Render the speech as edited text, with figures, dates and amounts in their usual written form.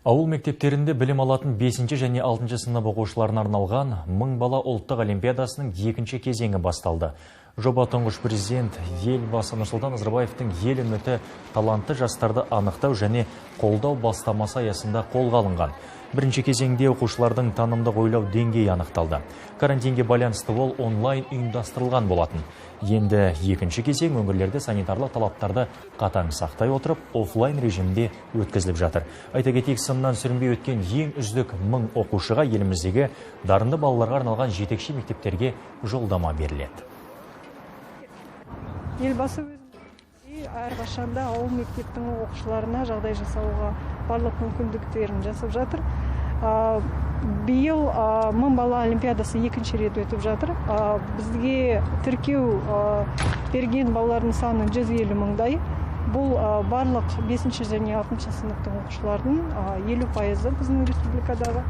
Ауыл мектептерінде білім алатын 5 және 6 сынып оқушыларына арналған 1000 бала ұлттық олимпиадасының екінші кезеңі басталды. Жоба тұңғыш президент елбасы Нұрсұлтан Назарбаевтың ел үміті талантты жастарды анықтау және қолдау бастамасы аясында қолға алынған. Бірінші кезеңде оқушылардың танымдық ойлау деңгейі анықталды. Карантинге байланысты ол онлайн ұйымдастырылған болатын. Енді екінші кезең өңірлерде санитарлық талаптарды қатаң сақтай отырып, офлайн режимде өткізіліп жатыр. Айта кетейік, сыннан сүрінбей өткен ең үздік 1000 оқушыға еліміздегі дарынды балаларға арналған жетекші мектептерге жолдама беріледі. Елбасы әрқашанда ауыл мектептің оқушыларына жағдай жасауға барлық мүмкіндіктерін жасап жатыр. Биыл 1000 бала олимпиадасы екінші рет өтіп жатыр. Бізге тіркеу берген балалардың саны 150 мыңдай. Бұл барлық 5 және 6 сыныптың оқушылардың 50% біздің республикадағы.